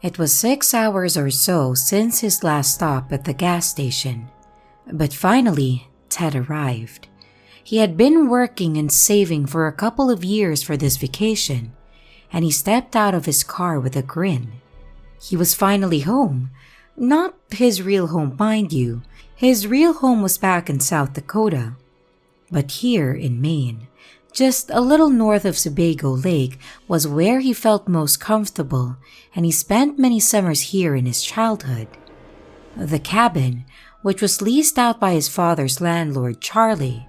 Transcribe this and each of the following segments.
It was 6 hours or so since his last stop at the gas station. But finally, Ted arrived. He had been working and saving for a couple of years for this vacation, and he stepped out of his car with a grin. He was finally home. Not his real home, mind you. His real home was back in South Dakota. But here in Maine, just a little north of Sebago Lake, was where he felt most comfortable, and he spent many summers here in his childhood. The cabin, which was leased out by his father's landlord, Charlie,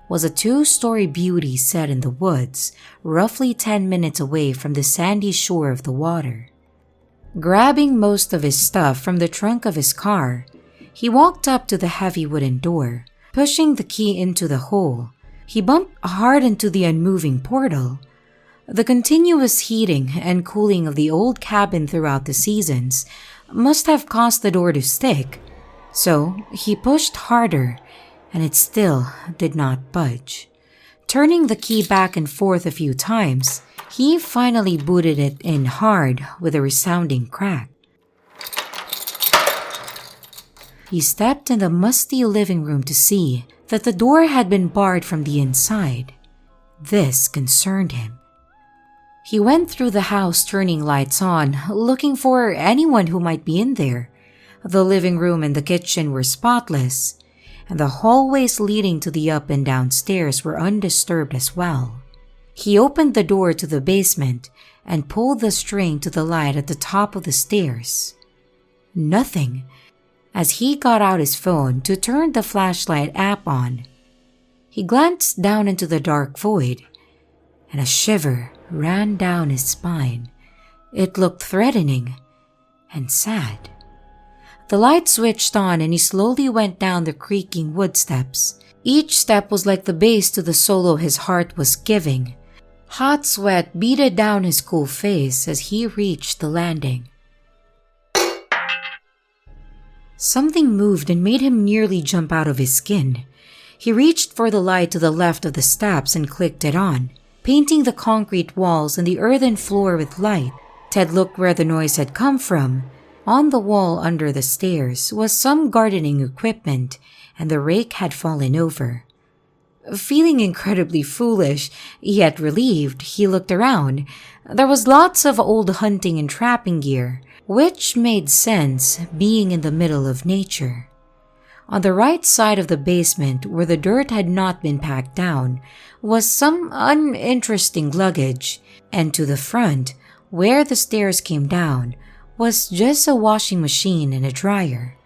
was a 2-story beauty set in the woods, roughly 10 minutes away from the sandy shore of the water. Grabbing most of his stuff from the trunk of his car, he walked up to the heavy wooden door. Pushing the key into the hole, he bumped hard into the unmoving portal. The continuous heating and cooling of the old cabin throughout the seasons must have caused the door to stick, so he pushed harder, and it still did not budge. Turning the key back and forth a few times, he finally booted it in hard with a resounding crack. He stepped in the musty living room to see that the door had been barred from the inside. This concerned him. He went through the house, turning lights on, looking for anyone who might be in there. The living room and the kitchen were spotless, and the hallways leading to the up and down stairs were undisturbed as well. He opened the door to the basement and pulled the string to the light at the top of the stairs. Nothing. As he got out his phone to turn the flashlight app on, he glanced down into the dark void, and a shiver ran down his spine. It looked threatening and sad. The light switched on and he slowly went down the creaking wood steps. Each step was like the base to the solo his heart was giving. Hot sweat beaded down his cool face as he reached the landing. Something moved and made him nearly jump out of his skin. He reached for the light to the left of the steps and clicked it on, painting the concrete walls and the earthen floor with light. Ted looked where the noise had come from. On the wall under the stairs was some gardening equipment, and the rake had fallen over. Feeling incredibly foolish, yet relieved, he looked around. There was lots of old hunting and trapping gear, which made sense being in the middle of nature. On the right side of the basement, where the dirt had not been packed down, was some uninteresting luggage, and to the front, where the stairs came down, was just a washing machine and a dryer.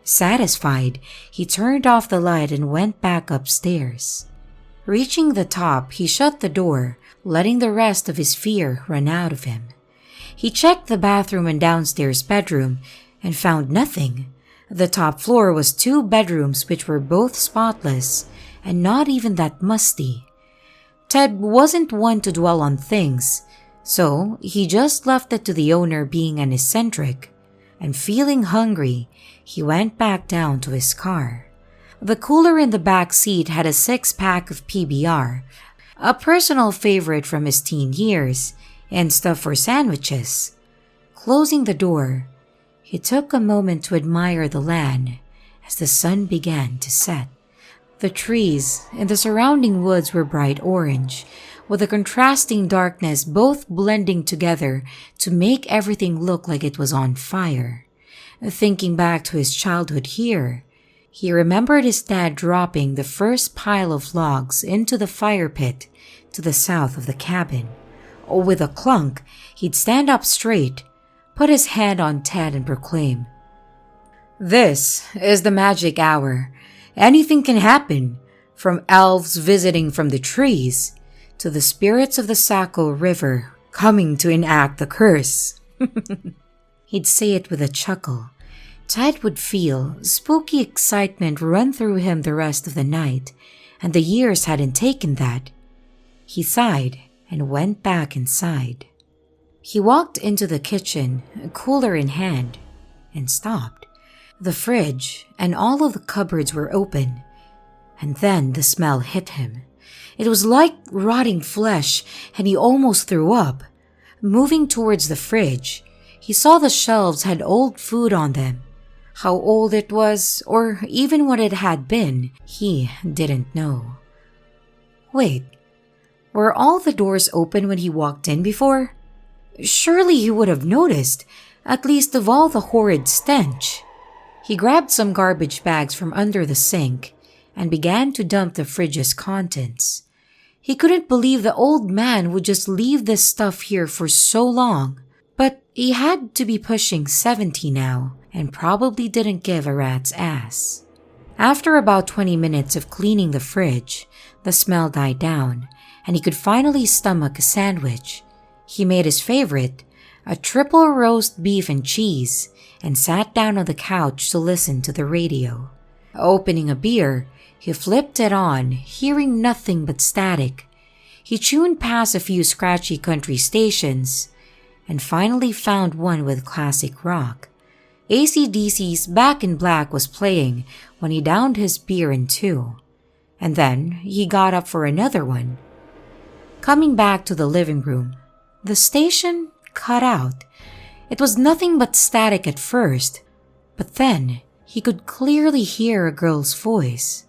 Satisfied, he turned off the light and went back upstairs. Reaching the top, he shut the door, letting the rest of his fear run out of him. He checked the bathroom and downstairs bedroom and found nothing. The top floor was 2 bedrooms which were both spotless and not even that musty. Ted wasn't one to dwell on things, so he just left it to the owner being an eccentric, and feeling hungry, he went back down to his car. The cooler in the back seat had a 6-pack of PBR, a personal favorite from his teen years, and stuff for sandwiches. Closing the door, he took a moment to admire the land as the sun began to set. The trees and the surrounding woods were bright orange, with a contrasting darkness both blending together to make everything look like it was on fire. Thinking back to his childhood here, he remembered his dad dropping the first pile of logs into the fire pit to the south of the cabin. With a clunk, he'd stand up straight, put his hand on Ted and proclaim, "This is the magic hour. Anything can happen, from elves visiting from the trees to the spirits of the Saco River coming to enact the curse." He'd say it with a chuckle. Ted would feel spooky excitement run through him the rest of the night, and the years hadn't taken that. He sighed and went back inside. He walked into the kitchen, cooler in hand, and stopped. The fridge and all of the cupboards were open, and then the smell hit him. It was like rotting flesh, and he almost threw up. Moving towards the fridge, He saw the shelves had old food on them. How old it was, or even what it had been, he didn't know. Wait, were all the doors open when he walked in before? Surely he would have noticed, at least of all the horrid stench. He grabbed some garbage bags from under the sink and began to dump the fridge's contents. He couldn't believe the old man would just leave this stuff here for so long, but he had to be pushing 70 now and probably didn't give a rat's ass. After about 20 minutes of cleaning the fridge, the smell died down and he could finally stomach a sandwich. He made his favorite, a triple roast beef and cheese, and sat down on the couch to listen to the radio. Opening a beer, he flipped it on, hearing nothing but static. He tuned past a few scratchy country stations and finally found one with classic rock. AC/DC's Back in Black was playing when he downed his beer in two, and then he got up for another one. Coming back to the living room, the station cut out. It was nothing but static at first, but then he could clearly hear a girl's voice.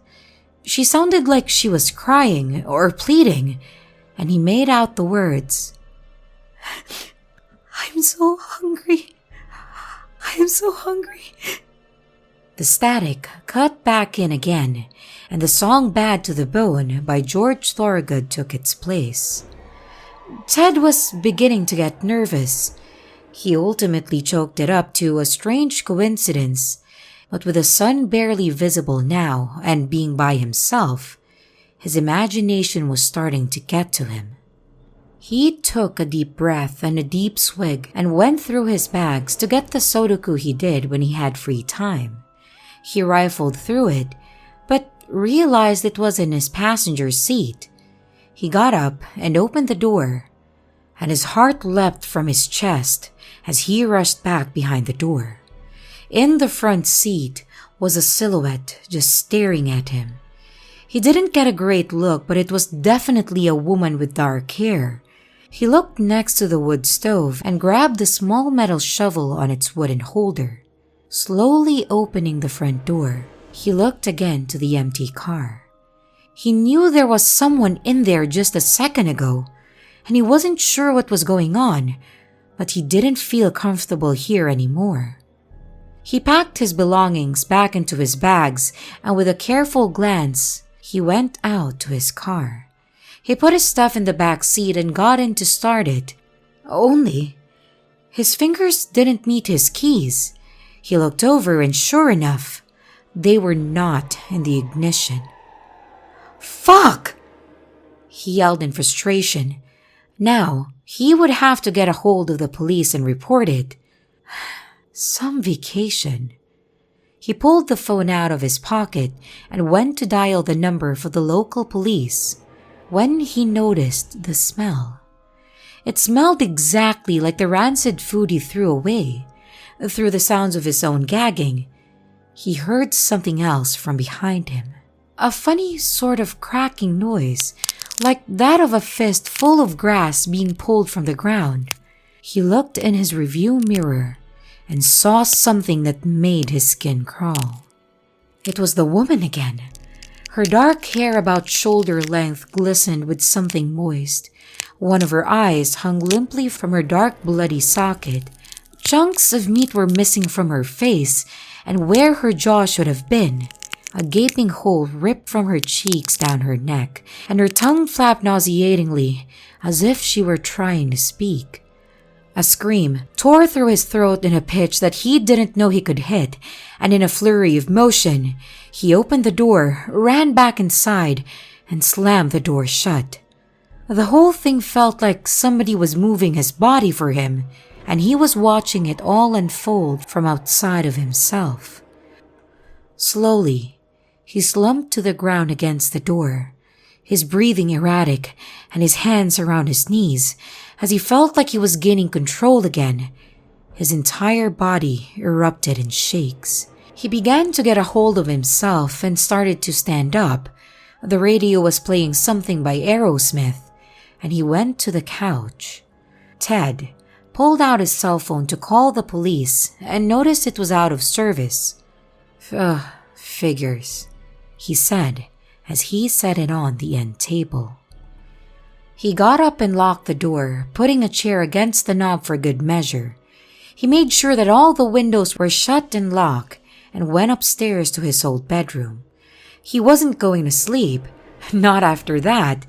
She sounded like she was crying or pleading, and he made out the words, "I'm so hungry. I'm so hungry." The static cut back in again, and the song Bad to the Bone by George Thorogood took its place. Ted was beginning to get nervous. He ultimately chalked it up to a strange coincidence, but with the sun barely visible now and being by himself, his imagination was starting to get to him. He took a deep breath and a deep swig and went through his bags to get the Sudoku he did when he had free time. He rifled through it, but realized it was in his passenger seat. He got up and opened the door, and his heart leapt from his chest as he rushed back behind the door. In the front seat was a silhouette just staring at him. He didn't get a great look, but it was definitely a woman with dark hair. He looked next to the wood stove and grabbed the small metal shovel on its wooden holder. Slowly opening the front door, he looked again to the empty car. He knew there was someone in there just a second ago, and he wasn't sure what was going on, but he didn't feel comfortable here anymore. He packed his belongings back into his bags, and with a careful glance, he went out to his car. He put his stuff in the back seat and got in to start it. Only, his fingers didn't meet his keys. He looked over and sure enough, they were not in the ignition. "Fuck!" he yelled in frustration. Now, he would have to get a hold of the police and report it. Some vacation. He pulled the phone out of his pocket and went to dial the number for the local police when he noticed the smell. It smelled exactly like the rancid food he threw away. Through the sounds of his own gagging, he heard something else from behind him. A funny sort of cracking noise, like that of a fist full of grass being pulled from the ground. He looked in his review mirror and saw something that made his skin crawl. It was the woman again. Her dark hair about shoulder length glistened with something moist. One of her eyes hung limply from her dark bloody socket. Chunks of meat were missing from her face, and where her jaw should have been, a gaping hole ripped from her cheeks down her neck, and her tongue flapped nauseatingly as if she were trying to speak. A scream tore through his throat in a pitch that he didn't know he could hit, and in a flurry of motion, he opened the door, ran back inside, and slammed the door shut. The whole thing felt like somebody was moving his body for him, and he was watching it all unfold from outside of himself. Slowly, he slumped to the ground against the door, his breathing erratic and his hands around his knees as he felt like he was gaining control again. His entire body erupted in shakes. He began to get a hold of himself and started to stand up. The radio was playing something by Aerosmith, and he went to the couch. Ted, pulled out his cell phone to call the police and noticed it was out of service. Figures, he said as he set it on the end table. He got up and locked the door, putting a chair against the knob for good measure. He made sure that all the windows were shut and locked and went upstairs to his old bedroom. He wasn't going to sleep, not after that,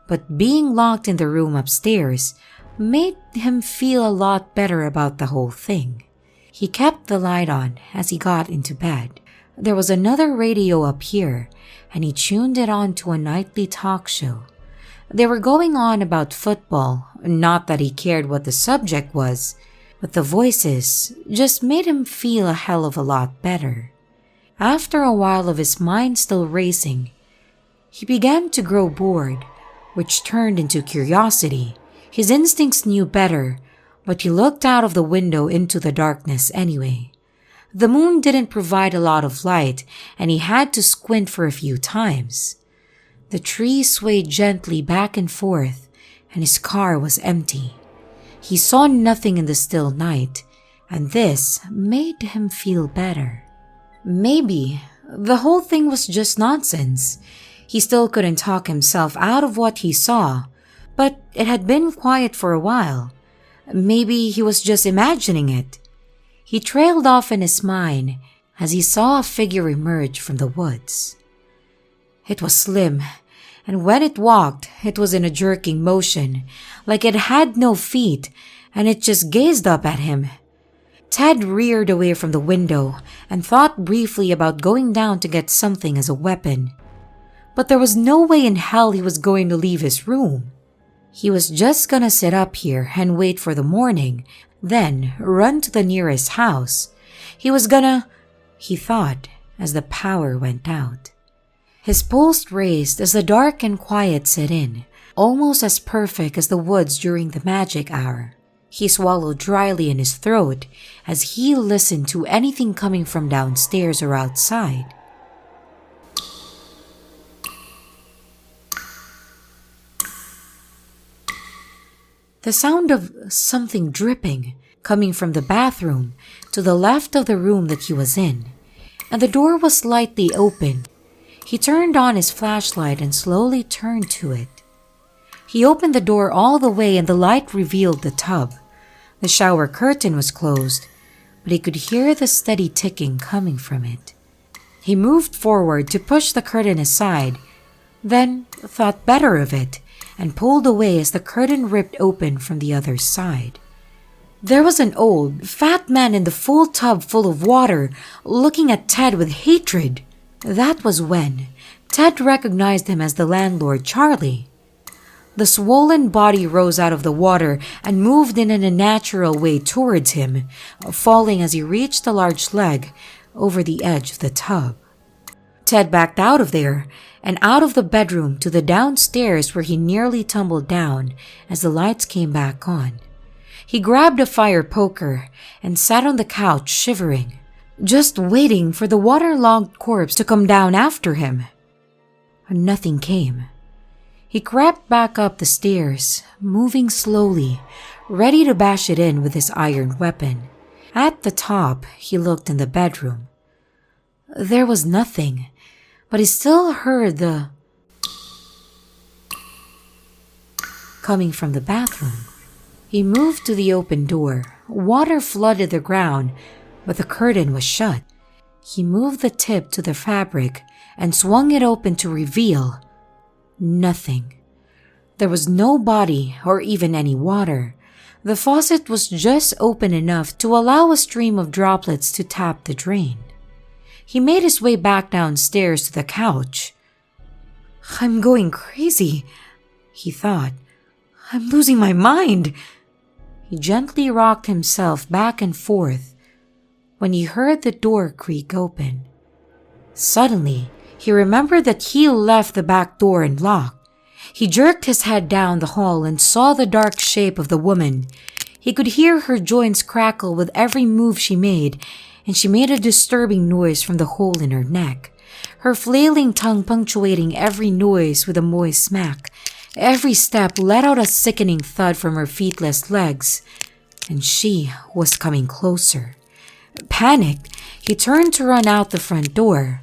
but being locked in the room upstairs made him feel a lot better about the whole thing. He kept the light on as he got into bed. There was another radio up here, and he tuned it on to a nightly talk show. They were going on about football, not that he cared what the subject was, but the voices just made him feel a hell of a lot better. After a while of his mind still racing, he began to grow bored, which turned into curiosity. His instincts knew better, but he looked out of the window into the darkness anyway. The moon didn't provide a lot of light, and he had to squint for a few times. The trees swayed gently back and forth, and his car was empty. He saw nothing in the still night, and this made him feel better. Maybe the whole thing was just nonsense. He still couldn't talk himself out of what he saw, but it had been quiet for a while. Maybe he was just imagining it. He trailed off in his mind as he saw a figure emerge from the woods. It was slim, and when it walked, it was in a jerking motion, like it had no feet, and it just gazed up at him. Ted reared away from the window and thought briefly about going down to get something as a weapon. But there was no way in hell he was going to leave his room. He was just gonna sit up here and wait for the morning, then run to the nearest house. He thought as the power went out. His pulse raced as the dark and quiet set in, almost as perfect as the woods during the magic hour. He swallowed dryly in his throat as he listened to anything coming from downstairs or outside. The sound of something dripping coming from the bathroom to the left of the room that he was in, and the door was slightly open. He turned on his flashlight and slowly turned to it. He opened the door all the way and the light revealed the tub. The shower curtain was closed, but he could hear the steady ticking coming from it. He moved forward to push the curtain aside, then thought better of it and pulled away as the curtain ripped open from the other side. There was an old, fat man in the full tub full of water, looking at Ted with hatred. That was when Ted recognized him as the landlord, Charlie. The swollen body rose out of the water and moved in a natural way towards him, falling as he reached a large leg over the edge of the tub. Ted backed out of there and out of the bedroom to the downstairs where he nearly tumbled down as the lights came back on. He grabbed a fire poker and sat on the couch shivering, just waiting for the waterlogged corpse to come down after him. Nothing came. He crept back up the stairs, moving slowly, ready to bash it in with his iron weapon. At the top, he looked in the bedroom. There was nothing, but he still heard the coming from the bathroom. He moved to the open door. Water flooded the ground, but the curtain was shut. He moved the tip to the fabric and swung it open to reveal nothing. There was no body or even any water. The faucet was just open enough to allow a stream of droplets to tap the drain. He made his way back downstairs to the couch. I'm going crazy, he thought. I'm losing my mind. He gently rocked himself back and forth when he heard the door creak open. Suddenly, he remembered that he left the back door unlocked. He jerked his head down the hall and saw the dark shape of the woman. He could hear her joints crackle with every move she made, and she made a disturbing noise from the hole in her neck, her flailing tongue punctuating every noise with a moist smack. Every step let out a sickening thud from her feetless legs. and she was coming closer. Panicked, he turned to run out the front door,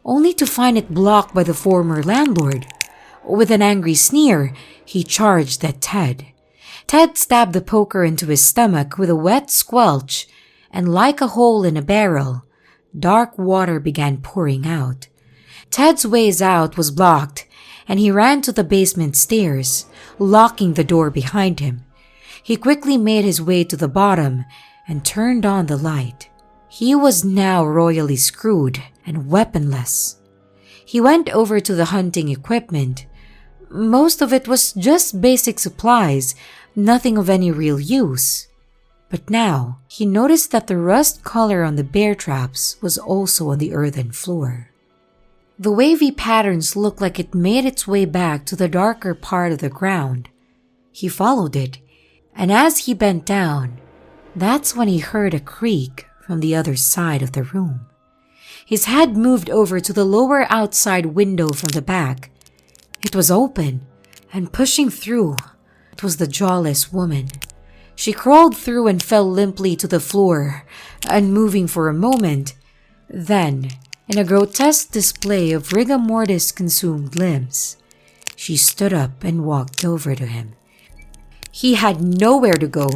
only to find it blocked by the former landlord. With an angry sneer, he charged at Ted. Ted stabbed the poker into his stomach with a wet squelch, and like a hole in a barrel, dark water began pouring out. Ted's ways out was blocked, and he ran to the basement stairs, locking the door behind him. He quickly made his way to the bottom and turned on the light. He was now royally screwed and weaponless. He went over to the hunting equipment. Most of it was just basic supplies, nothing of any real use. But now, he noticed that the rust color on the bear traps was also on the earthen floor. The wavy patterns looked like it made its way back to the darker part of the ground. He followed it, and as he bent down, that's when he heard a creak from the other side of the room. His head moved over to the lower outside window from the back. It was open, and pushing through, it was the jawless woman. She crawled through and fell limply to the floor, unmoving for a moment. Then, in a grotesque display of rigor mortis-consumed limbs, she stood up and walked over to him. He had nowhere to go.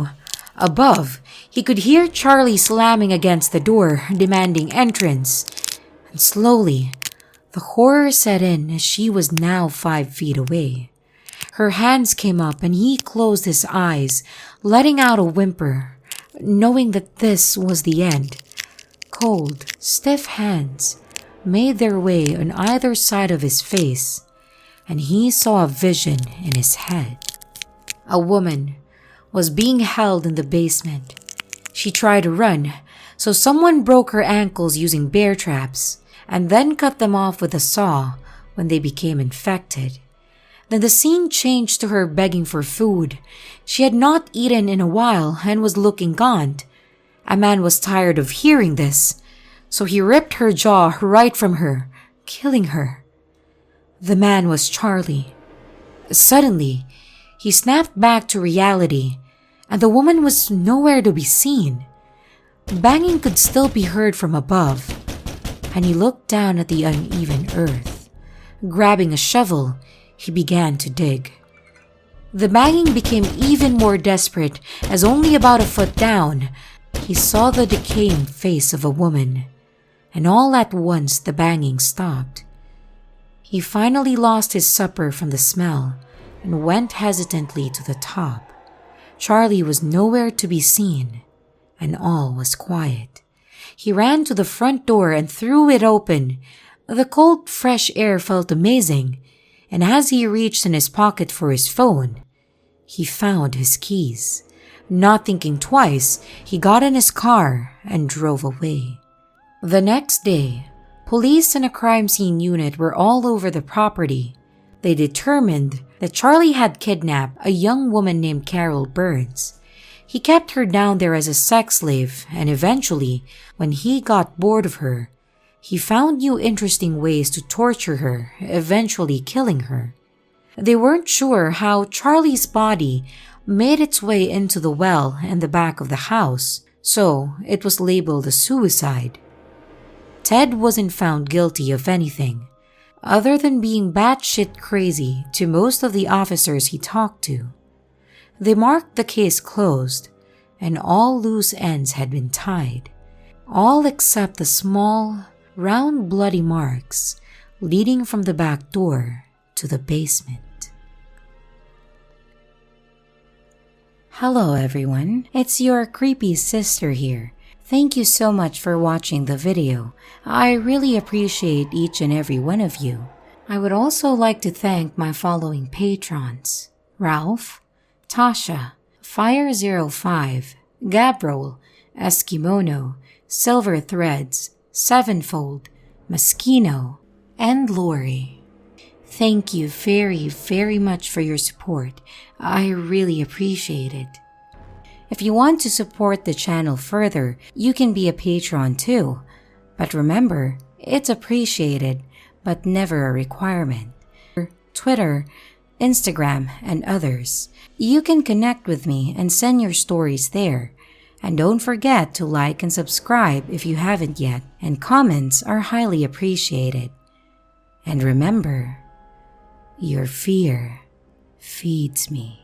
Above, he could hear Charlie slamming against the door, demanding entrance. And slowly, the horror set in as she was now 5 feet away. Her hands came up and he closed his eyes, letting out a whimper, knowing that this was the end. Cold, stiff hands made their way on either side of his face, and he saw a vision in his head. A woman was being held in the basement. She tried to run, so someone broke her ankles using bear traps and then cut them off with a saw when they became infected. Then the scene changed to her begging for food. She had not eaten in a while and was looking gaunt. A man was tired of hearing this, so he ripped her jaw right from her, killing her. The man was Charlie. Suddenly, he snapped back to reality, and the woman was nowhere to be seen. Banging could still be heard from above, and he looked down at the uneven earth. Grabbing a shovel, he began to dig. The banging became even more desperate as only about a foot down, he saw the decaying face of a woman, and all at once the banging stopped. He finally lost his supper from the smell and went hesitantly to the top. Charlie was nowhere to be seen, and all was quiet. He ran to the front door and threw it open. The cold, fresh air felt amazing, and as he reached in his pocket for his phone, he found his keys. Not thinking twice, he got in his car and drove away. The next day, police and a crime scene unit were all over the property. They determined that Charlie had kidnapped a young woman named Carol Burns. He kept her down there as a sex slave, and eventually, when he got bored of her, he found new interesting ways to torture her, eventually killing her. They weren't sure how Charlie's body made its way into the well in the back of the house, so it was labeled a suicide. Ted wasn't found guilty of anything, other than being batshit crazy to most of the officers he talked to. They marked the case closed, and all loose ends had been tied, all except the small, round bloody marks leading from the back door to the basement. Hello everyone, it's your creepy sister here. Thank you so much for watching the video. I really appreciate each and every one of you. I would also like to thank my following patrons: Ralph, Tasha, Fire05, Gabriel, Eskimono, Silver Threads, Sevenfold, Moschino, and Lori. Thank you very, very much for your support. I really appreciate it. If you want to support the channel further, you can be a patron too. But remember, it's appreciated, but never a requirement. Twitter, Instagram, and others. You can connect with me and send your stories there. And don't forget to like and subscribe if you haven't yet, and comments are highly appreciated. And remember, your fear feeds me.